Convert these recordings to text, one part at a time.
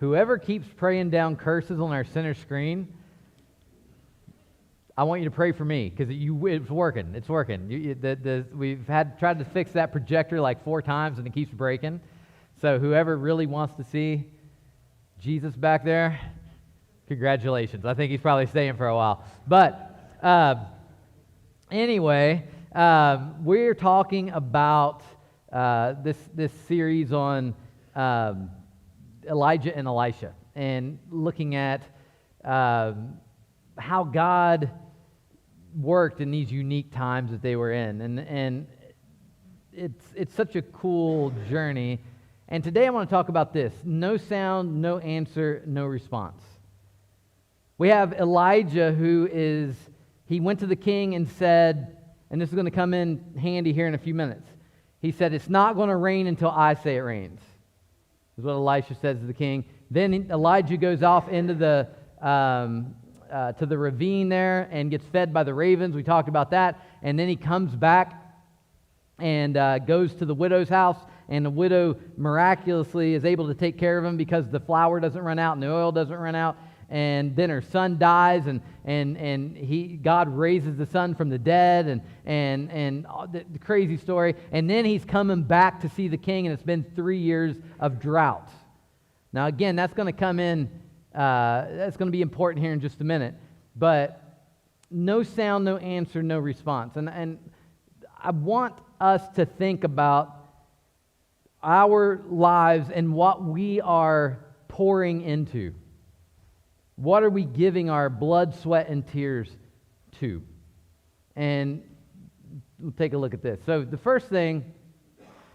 Whoever keeps praying down curses on our center screen, I want you to pray for me, because it's working. It's working. We've tried to fix that projector like 4 times, and it keeps breaking. So whoever really wants to see Jesus back there, congratulations. I think he's probably staying for a while. But anyway, we're talking about this series on Elijah and Elisha, and looking at how God worked in these unique times that they were in, and it's such a cool journey. And today I want to talk about this: no sound, no answer, no response. We have Elijah, he went to the king and said, and this is going to come in handy here in a few minutes. He said, "It's not going to rain until I say it rains." Is what Elisha says to the king. Then Elijah goes off into the to the ravine there and gets fed by the ravens. We talked about that. And then he comes back and goes to the widow's house, and the widow miraculously is able to take care of him because the flour doesn't run out and the oil doesn't run out. And then her son dies, and God raises the son from the dead, and the crazy story. And then he's coming back to see the king, and it's been 3 years of drought. Now again, that's going to come in. That's going to be important here in just a minute. But no sound, no answer, no response. And I want us to think about our lives and what we are pouring into. What are we giving our blood, sweat, and tears to? And we'll take a look at this. So the first thing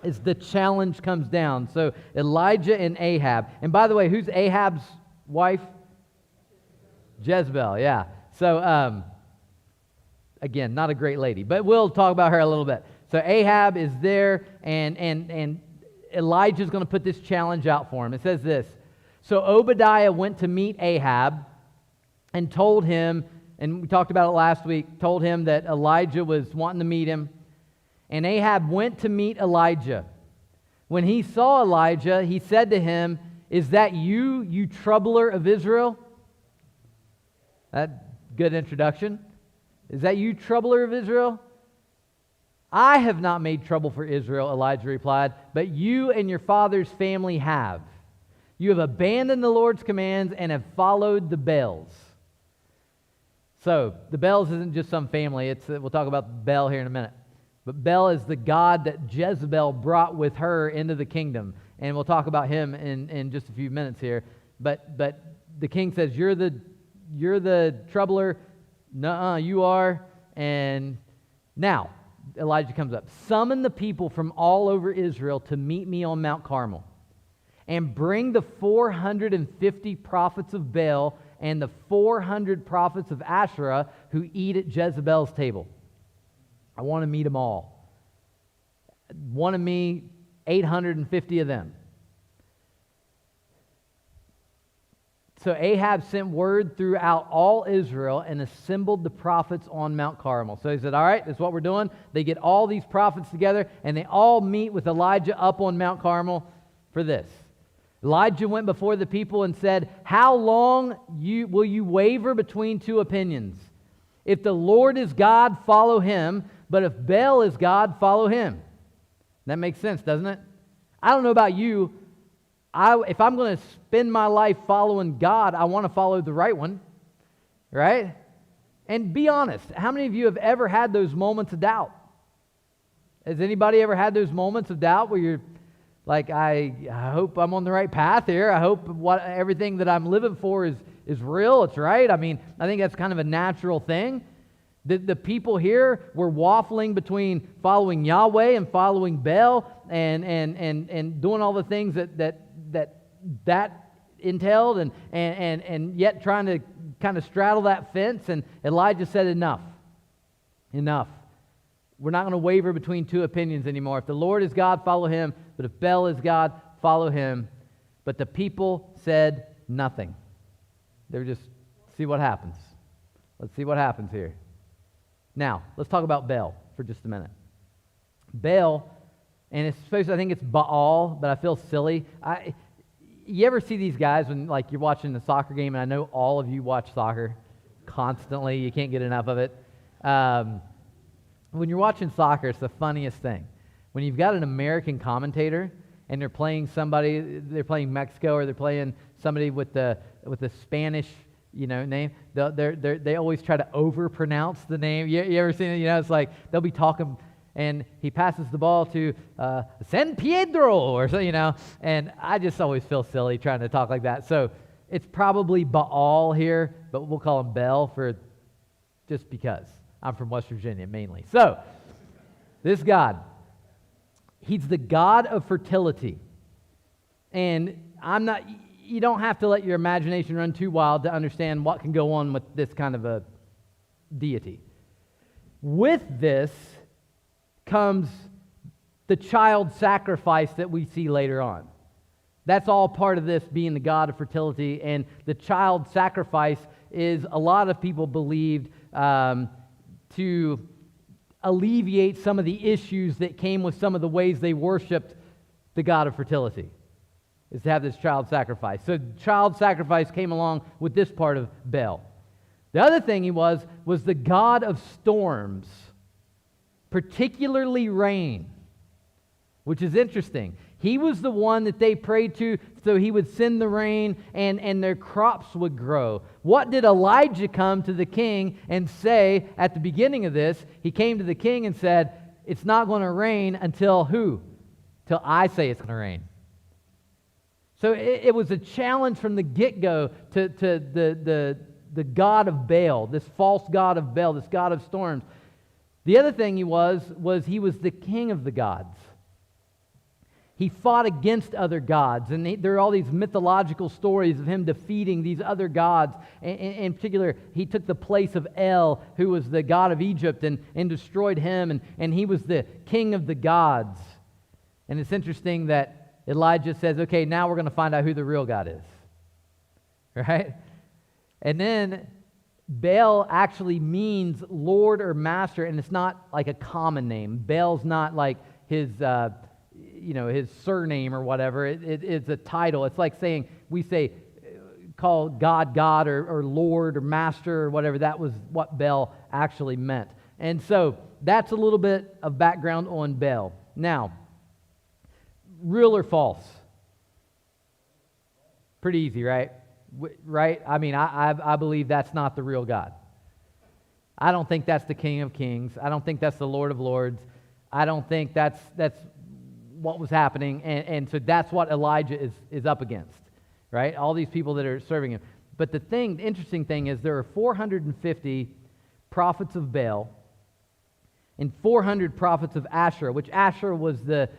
is the challenge comes down. So Elijah and Ahab. And by the way, who's Ahab's wife? Jezebel, yeah. So, again, not a great lady, but we'll talk about her a little bit. So Ahab is there, and Elijah's going to put this challenge out for him. It says this: "So Obadiah went to meet Ahab and told him," and we talked about it last week, told him that Elijah was wanting to meet him. "And Ahab went to meet Elijah. When he saw Elijah, he said to him, 'Is that you troubler of Israel?'" That good introduction. "Is that you, troubler of Israel?" "I have not made trouble for Israel," Elijah replied, "but you and your father's family have. You have abandoned the Lord's commands and have followed the Baals." So, the Baals isn't just some family. We'll talk about Baal here in a minute. But Baal is the god that Jezebel brought with her into the kingdom. And we'll talk about him in just a few minutes here. But the king says, you're the troubler. Nuh-uh, you are. And now, Elijah comes up. "Summon the people from all over Israel to meet me on Mount Carmel. And bring the 450 prophets of Baal and the 400 prophets of Asherah who eat at Jezebel's table. I want to meet them all. I want to meet 850 of them." So Ahab sent word throughout all Israel and assembled the prophets on Mount Carmel. So he said, all right, that's what we're doing. They get all these prophets together, and they all meet with Elijah up on Mount Carmel for this. Elijah went before the people and said, "How long will you waver between two opinions? If the Lord is God, follow him, but if Baal is God, follow him." That makes sense, doesn't it? I don't know about you. If I'm going to spend my life following God, I want to follow the right one, right? And be honest, how many of you have ever had those moments of doubt? Has anybody ever had those moments of doubt where you're like, I hope I'm on the right path here. I hope everything that I'm living for is real, it's right. I mean, I think that's kind of a natural thing. The people here were waffling between following Yahweh and following Baal and doing all the things that entailed and yet trying to kind of straddle that fence. And Elijah said, enough. We're not going to waver between two opinions anymore. If the Lord is God, follow him. But if Baal is God, follow him. But the people said nothing. They were just, see what happens. Let's see what happens here. Now, let's talk about Baal for just a minute. Baal, and it's supposed to, I think it's Baal, but I feel silly. you ever see these guys when like you're watching a soccer game, and I know all of you watch soccer constantly. You can't get enough of it. When you're watching soccer, it's the funniest thing. When you've got an American commentator and they're playing Mexico, or they're playing somebody with the Spanish, name. They always try to overpronounce the name. You ever seen it? It's like they'll be talking, and he passes the ball to San Pedro or so, and I just always feel silly trying to talk like that. So it's probably Baal here, but we'll call him Bel just because. I'm from West Virginia mainly. So this God, he's the God of fertility. And you don't have to let your imagination run too wild to understand what can go on with this kind of a deity. With this comes the child sacrifice that we see later on. That's all part of this being the God of fertility, and the child sacrifice is, a lot of people believed, to alleviate some of the issues that came with some of the ways they worshiped the God of fertility, is to have this child sacrifice. So child sacrifice came along with this part of Baal. The other thing he was the God of storms, particularly rain, which is interesting. He was the one that they prayed to, so he would send the rain and their crops would grow. What did Elijah come to the king and say at the beginning of this? He came to the king and said, it's not going to rain until who? Till I say it's going to rain. So it was a challenge from the get-go to the God of Baal, this false God of Baal, this God of storms. The other thing he was he was the king of the gods. He fought against other gods, and there are all these mythological stories of him defeating these other gods. In particular, he took the place of El, who was the god of Egypt, and destroyed him, and he was the king of the gods. And it's interesting that Elijah says, okay, now we're going to find out who the real God is. Right? And then Baal actually means Lord or Master, and it's not like a common name. Baal's not like his his surname or whatever. It's a title. It's like saying, call God, or Lord or Master or whatever. That was what Baal actually meant. And so that's a little bit of background on Baal. Now, real or false? Pretty easy, right? Right? I mean, I believe that's not the real God. I don't think that's the King of Kings. I don't think that's the Lord of Lords. I don't think that's what was happening, and so that's what Elijah is up against, right? All these people that are serving him. But the interesting thing is there are 450 prophets of Baal and 400 prophets of Asherah, which Asherah was the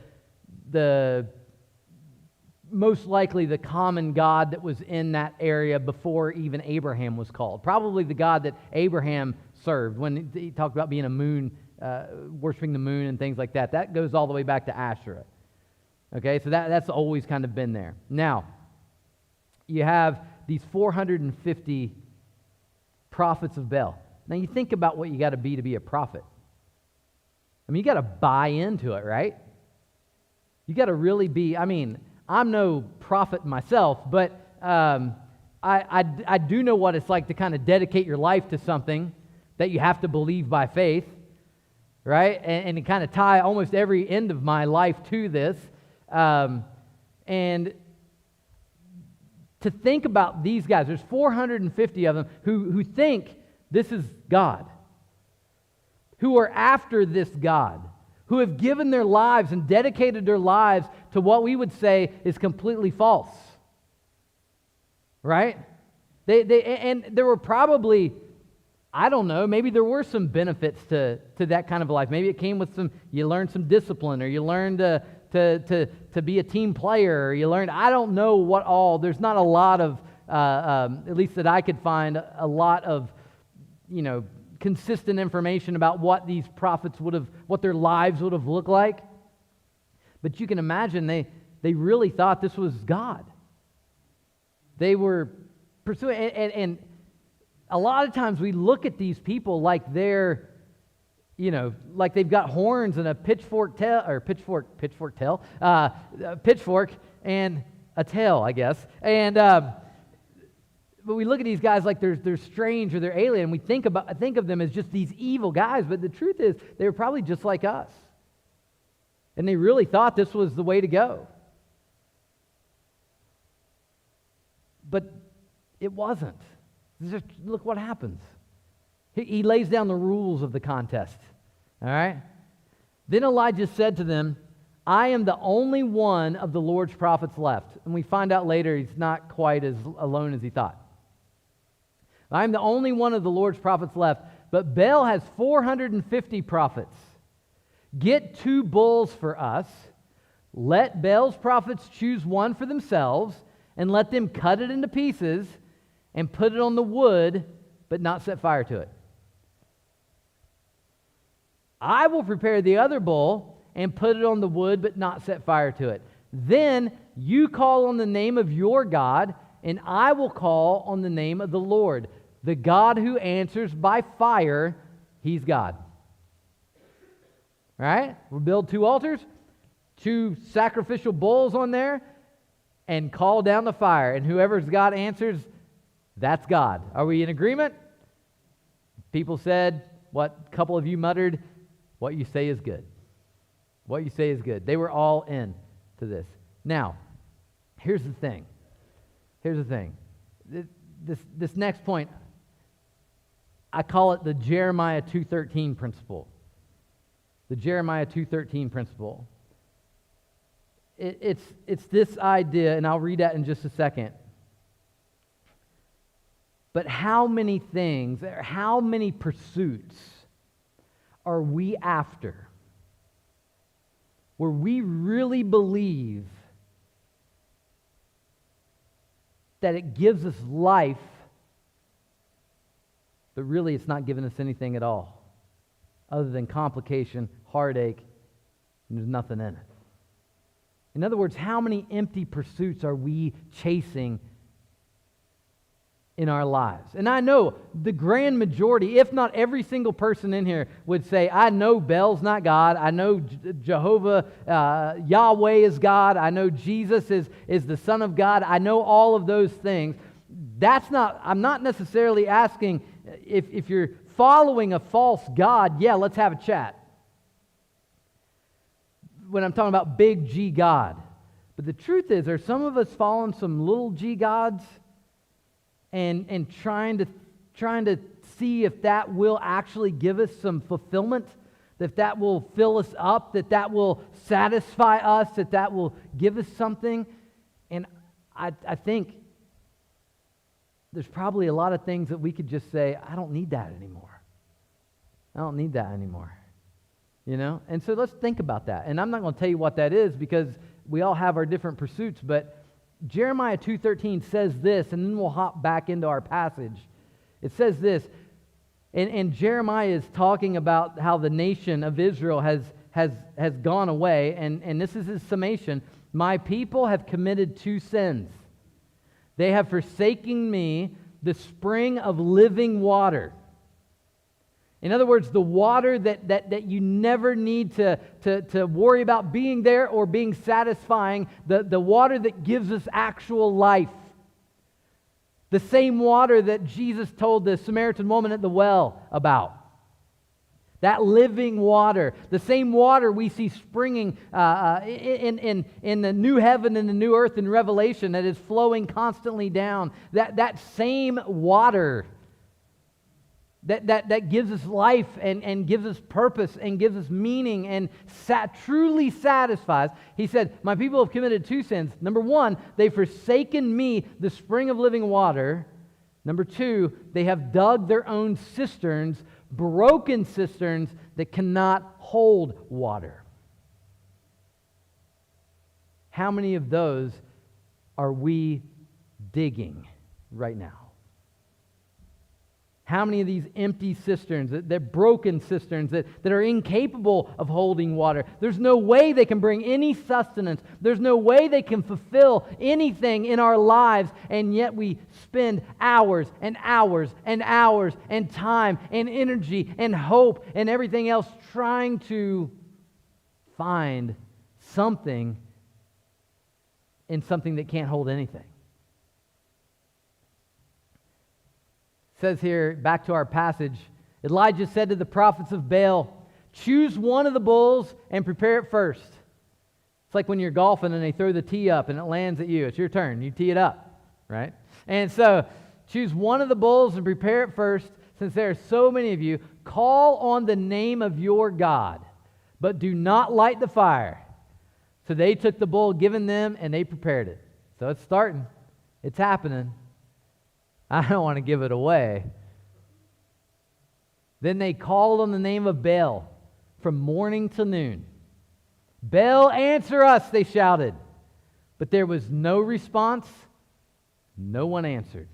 most likely the common god that was in that area before even Abraham was called. Probably the god that Abraham served when he talked about being a moon, worshiping the moon and things like that. That goes all the way back to Asherah. Okay, so that's always kind of been there. Now, you have these 450 prophets of Baal. Now, you think about what you got to be a prophet. I mean, you got to buy into it, right? You got to really be, I'm no prophet myself, but I do know what it's like to kind of dedicate your life to something that you have to believe by faith, right? And to kind of tie almost every end of my life to this. And to think about these guys, there's 450 of them who think this is God, who are after this God, who have given their lives and dedicated their lives to what we would say is completely false, right? And there were probably, I don't know, maybe there were some benefits to that kind of life. Maybe it came with you learned some discipline, or you learned to be a team player, or you learned, I don't know what all. There's not a lot of, at least that I could find, a lot of, consistent information about what these prophets what their lives would have looked like. But you can imagine they really thought this was God. They were pursuing, and a lot of times we look at these people like they're, like they've got horns and a pitchfork, and a tail, I guess. And but we look at these guys like they're strange or they're alien. We think of them as just these evil guys. But the truth is, they were probably just like us, and they really thought this was the way to go. But it wasn't. Just look what happens. He lays down the rules of the contest. All right? Then Elijah said to them, I am the only one of the Lord's prophets left. And we find out later he's not quite as alone as he thought. I am the only one of the Lord's prophets left, but Baal has 450 prophets. Get 2 bulls for us. Let Baal's prophets choose one for themselves, and let them cut it into pieces and put it on the wood, but not set fire to it. I will prepare the other bull and put it on the wood, but not set fire to it. Then you call on the name of your God, and I will call on the name of the Lord. The God who answers by fire, he's God. All right? We'll build 2 altars, 2 sacrificial bulls on there, and call down the fire. And whoever's God answers, that's God. Are we in agreement? People said, what a couple of you muttered, what you say is good. What you say is good. They were all in to this. Now, here's the thing. This next point, I call it the Jeremiah 2:13 principle. The Jeremiah 2:13 principle. It's this idea, and I'll read that in just a second. But how many things, or how many pursuits are we after where we really believe that it gives us life, but really it's not giving us anything at all other than complication, heartache, and there's nothing in it? In other words, how many empty pursuits are we chasing in our lives? And I know the grand majority, if not every single person in here, would say, I know Baal's not God. I know Jehovah, Yahweh is God. I know Jesus is the Son of God. I know all of those things. I'm not necessarily asking if you're following a false God, yeah, let's have a chat. When I'm talking about big G God. But the truth is, are some of us following some little G gods and trying to see if that will actually give us some fulfillment, that will fill us up, that will satisfy us, that will give us something? And I think there's probably a lot of things that we could just say, I don't need that anymore. I don't need that anymore. You know? And so let's think about that. And I'm not going to tell you what that is because we all have our different pursuits, but Jeremiah 2:13 says this, and then we'll hop back into our passage. It says this, and Jeremiah is talking about how the nation of Israel has gone away, and this is his summation. My people have committed 2 sins. They have forsaken me, the spring of living water. In other words, the water that you never need to worry about being there or being satisfying, the water that gives us actual life. The same water that Jesus told the Samaritan woman at the well about. That living water. The same water we see springing in the new heaven and the new earth in Revelation that is flowing constantly down. That same water that gives us life and gives us purpose and gives us meaning and truly satisfies. He said, my people have committed 2 sins. Number 1, they've forsaken me, the spring of living water. Number 2, they have dug their own cisterns, broken cisterns that cannot hold water. How many of those are we digging right now? How many of these empty cisterns, they're broken cisterns that are incapable of holding water? There's no way they can bring any sustenance. There's no way they can fulfill anything in our lives, and yet we spend hours and hours and hours and time and energy and hope and everything else trying to find something in something that can't hold anything. It says here, back to our passage, Elijah said to the prophets of Baal, choose one of the bulls and prepare it first. It's like when you're golfing and they throw the tee up and it lands at you. It's your turn. You tee it up, right? And so choose one of the bulls and prepare it first. Since there are so many of you, call on the name of your God, but do not light the fire. So they took the bull given them and they prepared it. So it's starting. It's happening. I don't want to give it away. Then they called on the name of Baal from morning to noon. Baal, answer us, they shouted. But there was no response. No one answered.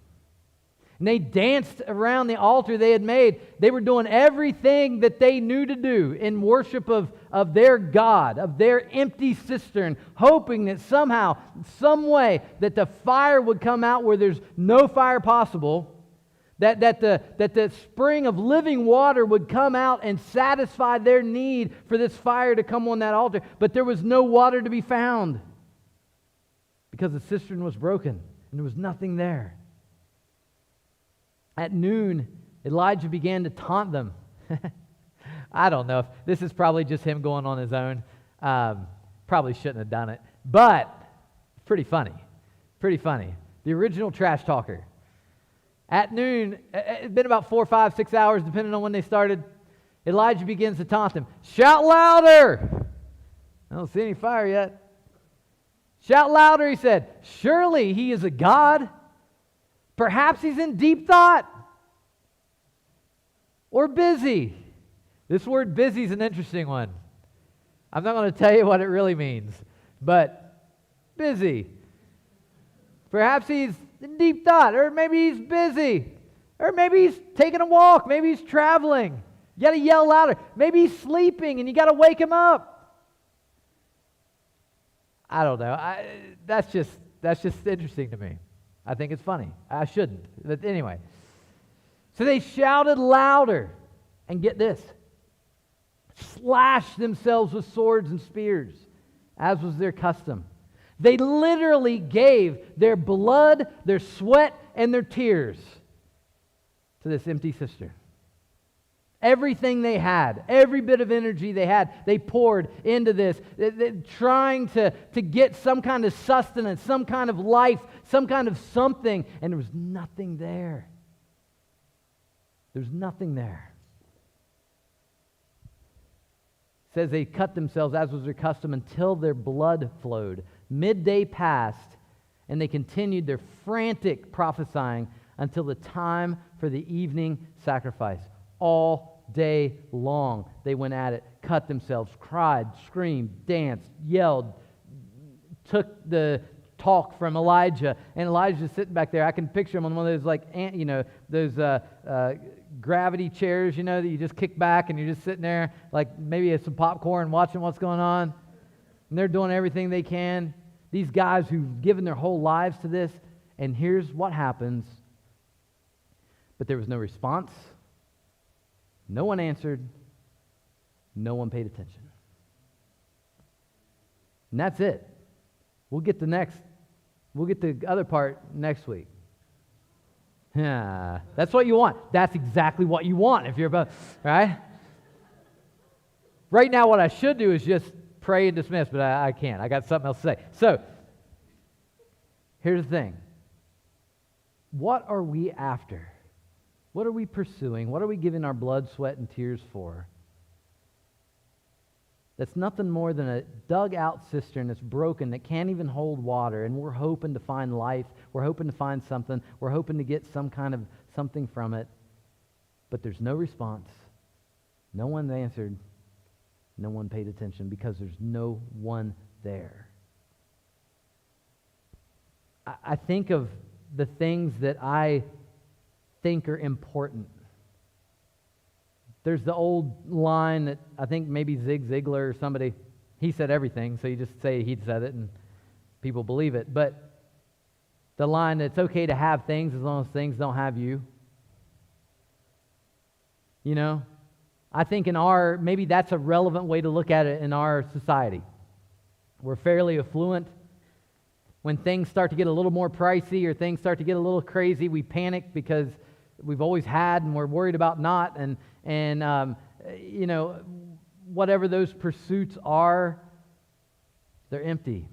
And they danced around the altar they had made. They were doing everything that they knew to do in worship of their God, of their empty cistern, hoping that somehow, some way, that the fire would come out where there's no fire possible, that the spring of living water would come out and satisfy their need for this fire to come on that altar. But there was no water to be found because the cistern was broken and there was nothing there. At noon, Elijah began to taunt them. I don't know if this is probably just him going on his own. Probably shouldn't have done it, but pretty funny. Pretty funny. The original trash talker. At noon, it's been about 4, 5, 6 hours, depending on when they started. Elijah begins to taunt them. Shout louder! I don't see any fire yet. Shout louder, he said. Surely he is a god. Perhaps he's in deep thought or busy. This word busy is an interesting one. I'm not going to tell you what it really means, but busy. Perhaps he's in deep thought, or maybe he's busy, or maybe he's taking a walk, maybe he's traveling. You got to yell louder. Maybe he's sleeping and you got to wake him up. I don't know. That's just interesting to me. I think it's funny. I shouldn't. But anyway. So they shouted louder. And get this. Slashed themselves with swords and spears, as was their custom. They literally gave their blood, their sweat, and their tears to this empty cistern. Everything they had, every bit of energy they had, they poured into this, trying to get some kind of sustenance, some kind of life, some kind of something, and there was nothing there. There's nothing there. It says they cut themselves, as was their custom, until their blood flowed. Midday passed, and they continued their frantic prophesying until the time for the evening sacrifice. All day long they went at it, cut themselves, cried, screamed, danced, yelled, took the talk from Elijah, and Elijah's sitting back there. I can picture him on one of those those gravity chairs, that you just kick back and you're just sitting there like maybe it's some popcorn watching what's going on, and they're doing everything they can. These guys who've given their whole lives to this, and here's what happens. But there was no response. No one answered. No one paid attention. And that's it. We'll get the other part next week. Yeah, that's what you want. That's exactly what you want if you're about, right? Right now what I should do is just pray and dismiss, but I can't. I got something else to say. So, here's the thing. What are we after? What are we pursuing? What are we giving our blood, sweat, and tears for? That's nothing more than a dug-out cistern that's broken, that can't even hold water, and we're hoping to find life. We're hoping to find something. We're hoping to get some kind of something from it. But there's no response. No one answered. No one paid attention because there's no one there. I think of the things that I think are important. There's the old line that I think maybe Zig Ziglar or somebody, he said everything, so you just say he said it and people believe it. But the line that it's okay to have things as long as things don't have you. I think maybe that's a relevant way to look at it in our society. We're fairly affluent. When things start to get a little more pricey or things start to get a little crazy, we panic because we've always had and we're worried about not. And whatever those pursuits are, they're empty.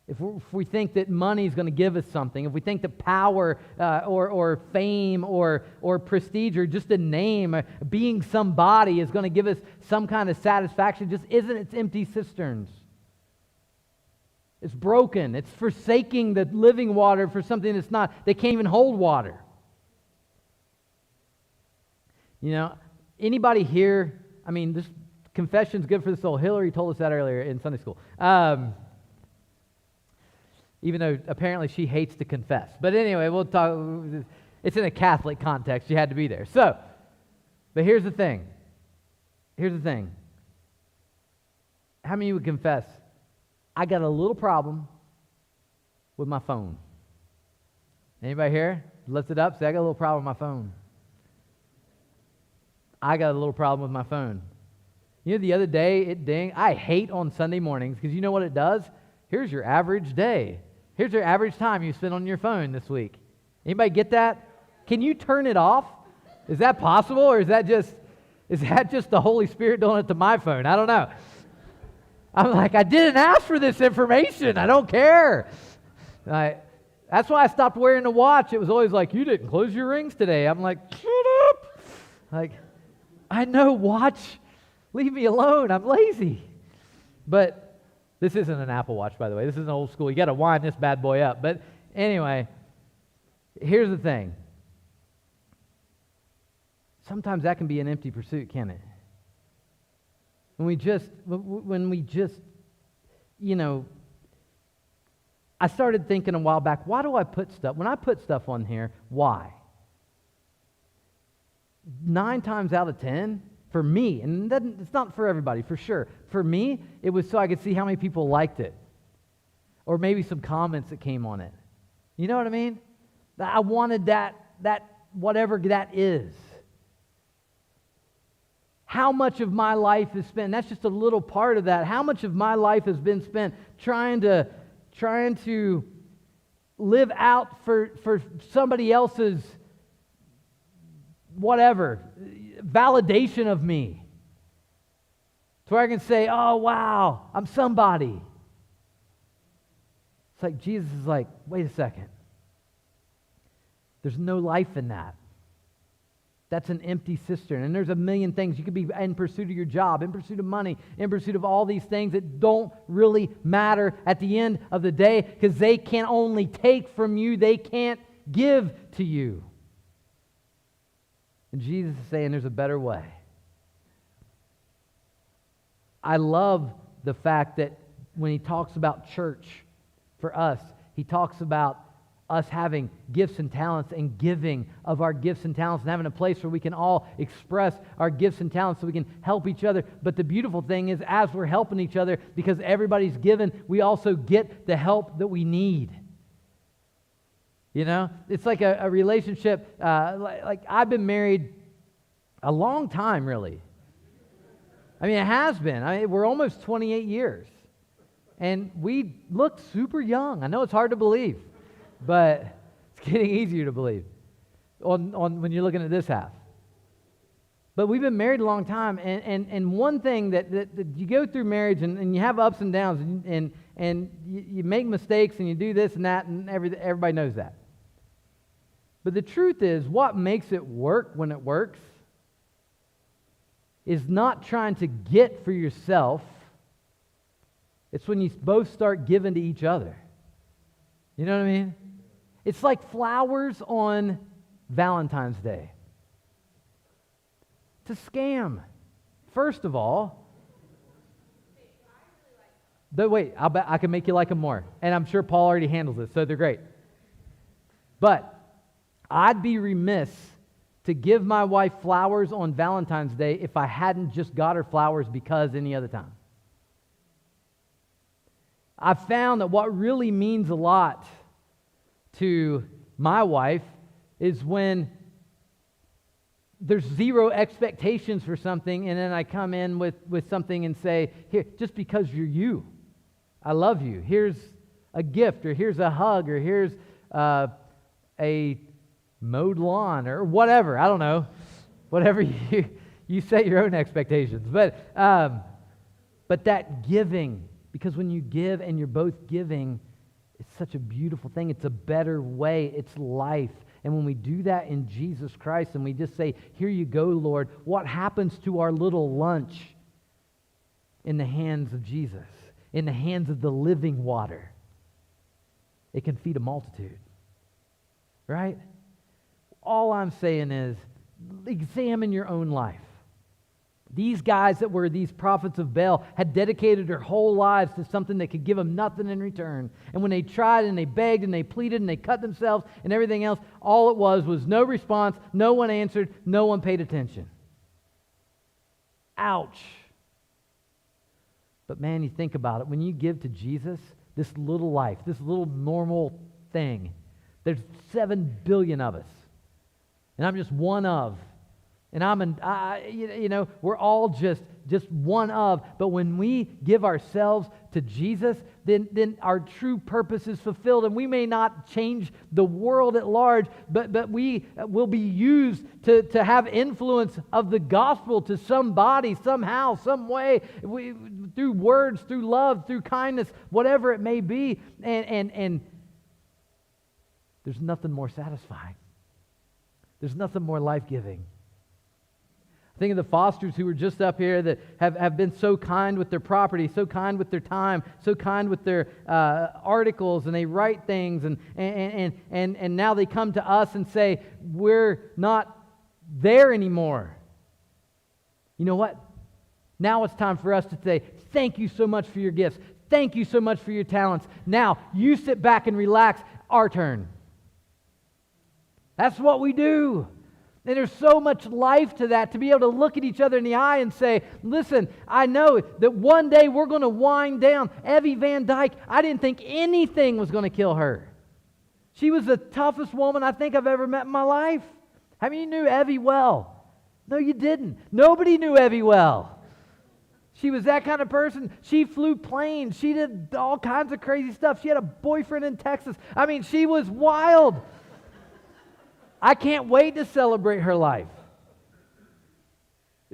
If we think that money is going to give us something, if we think that power or fame or prestige or just a name, being somebody is going to give us some kind of satisfaction, just isn't. It's empty cisterns. It's broken. It's forsaking the living water for something that's not. They can't even hold water. Anybody here, this confession's good for the soul. Hillary told us that earlier in Sunday school. Even though apparently she hates to confess. But anyway, we'll talk. It's in a Catholic context. You had to be there. But here's the thing. How many would confess, I got a little problem with my phone? Anybody here? Lift it up. Say, I got a little problem with my phone. I got a little problem with my phone. The other day, it dinged. I hate on Sunday mornings because you know what it does? Here's your average day. Here's your average time you spent on your phone this week. Anybody get that? Can you turn it off? Is that possible, or is that just the Holy Spirit doing it to my phone? I don't know. I'm like, I didn't ask for this information. I don't care. That's why I stopped wearing a watch. It was always like, you didn't close your rings today. I'm like, shut up. Like, I know, watch. Leave me alone. I'm lazy. But this isn't an Apple Watch, by the way. This isn't old school. You got to wind this bad boy up. But anyway, here's the thing. Sometimes that can be an empty pursuit, can't it? When we just, I started thinking a while back, why do I put stuff? When I put stuff on here, why? 9 times out of 10, for me, and it's not for everybody, for sure. For me, it was so I could see how many people liked it. Or maybe some comments that came on it. You know what I mean? I wanted that whatever that is. How much of my life is spent, that's just a little part of that. How much of my life has been spent trying to live out for somebody else's whatever, validation of me. To where I can say, oh, wow, I'm somebody. It's like Jesus is like, wait a second. There's no life in that. That's an empty cistern. And there's a million things. You could be in pursuit of your job, in pursuit of money, in pursuit of all these things that don't really matter at the end of the day because they can only take from you. They can't give to you. And Jesus is saying there's a better way. I love the fact that when he talks about church for us, he talks about us having gifts and talents and giving of our gifts and talents and having a place where we can all express our gifts and talents so we can help each other. But the beautiful thing is, as we're helping each other, because everybody's given, we also get the help that we need. It's like a relationship. Like I've been married a long time, really. It has been. We're almost 28 years. And we look super young. I know it's hard to believe, but it's getting easier to believe on when you're looking at this half. But we've been married a long time, and one thing that you go through marriage, and you have ups and downs, and you make mistakes, and you do this and that, and everybody knows that. But the truth is, what makes it work when it works is not trying to get for yourself. It's when you both start giving to each other. You know what I mean? It's like flowers on Valentine's Day. It's a scam. First of all, wait, I'll bet I can make you like them more. And I'm sure Paul already handles this, so they're great. But I'd be remiss to give my wife flowers on Valentine's Day if I hadn't just got her flowers because any other time. I found that what really means a lot to my wife is when there's zero expectations for something, and then I come in with something and say, here, just because you're you, I love you. Here's a gift, or here's a hug, or here's a mowed lawn, or whatever. I don't know. Whatever you set your own expectations. But that giving, because when you give and you're both giving, it's such a beautiful thing. It's a better way. It's life. And when we do that in Jesus Christ and we just say, here you go, Lord, what happens to our little lunch in the hands of Jesus, in the hands of the living water? It can feed a multitude, right? All I'm saying is examine your own life. These guys that were these prophets of Baal had dedicated their whole lives to something that could give them nothing in return. And when they tried and they begged and they pleaded and they cut themselves and everything else, all it was no response, no one answered, no one paid attention. Ouch. But man, you think about it. When you give to Jesus, this little life, this little normal thing, there's 7 billion of us. And I'm just one of. And we're all just one of. But when we give ourselves to Jesus, then our true purpose is fulfilled. And we may not change the world at large, but we will be used to have influence of the gospel to somebody, somehow, some way, through words, through love, through kindness, whatever it may be. And there's nothing more satisfying. There's nothing more life-giving. Think of the Fosters who were just up here that have been so kind with their property, so kind with their time, so kind with their articles, and they write things, and now they come to us and say, we're not there anymore. You know what? Now it's time for us to say, thank you so much for your gifts. Thank you so much for your talents. Now, you sit back and relax. Our turn. That's what we do. And there's so much life to that, to be able to look at each other in the eye and say, listen, I know that one day we're going to wind down. Evie Van Dyke, I didn't think anything was going to kill her. She was the toughest woman I think I've ever met in my life. How many knew Evie well? No, you didn't. Nobody knew Evie well. She was that kind of person. She flew planes. She did all kinds of crazy stuff. She had a boyfriend in Texas. I mean, she was wild. I can't wait to celebrate her life.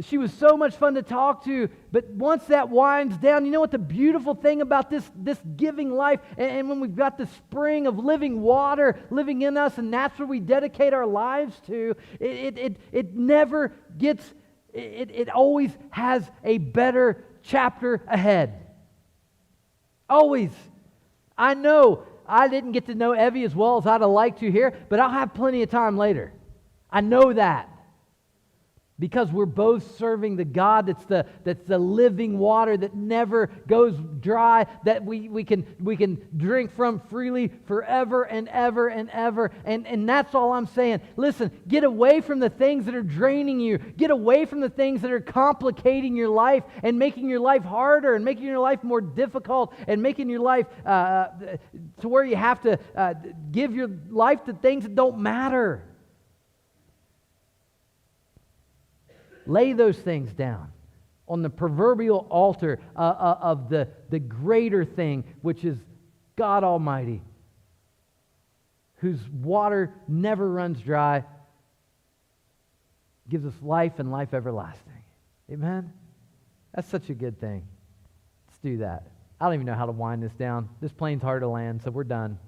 She was so much fun to talk to, but once that winds down, you know what the beautiful thing about this giving life, and when we've got the spring of living water living in us, and that's where we dedicate our lives to, it never gets, it always has a better chapter ahead. Always. I know I didn't get to know Evie as well as I'd have liked to here, but I'll have plenty of time later. I know that. Because we're both serving the God that's the living water that never goes dry, that we can drink from freely forever and ever and ever. And that's all I'm saying. Listen, get away from the things that are draining you. Get away from the things that are complicating your life and making your life harder and making your life more difficult and making your life to where you have to give your life to things that don't matter. Lay those things down on the proverbial altar of the greater thing, which is God Almighty, whose water never runs dry, gives us life and life everlasting. Amen? That's such a good thing. Let's do that. I don't even know how to wind this down. This plane's hard to land, so we're done.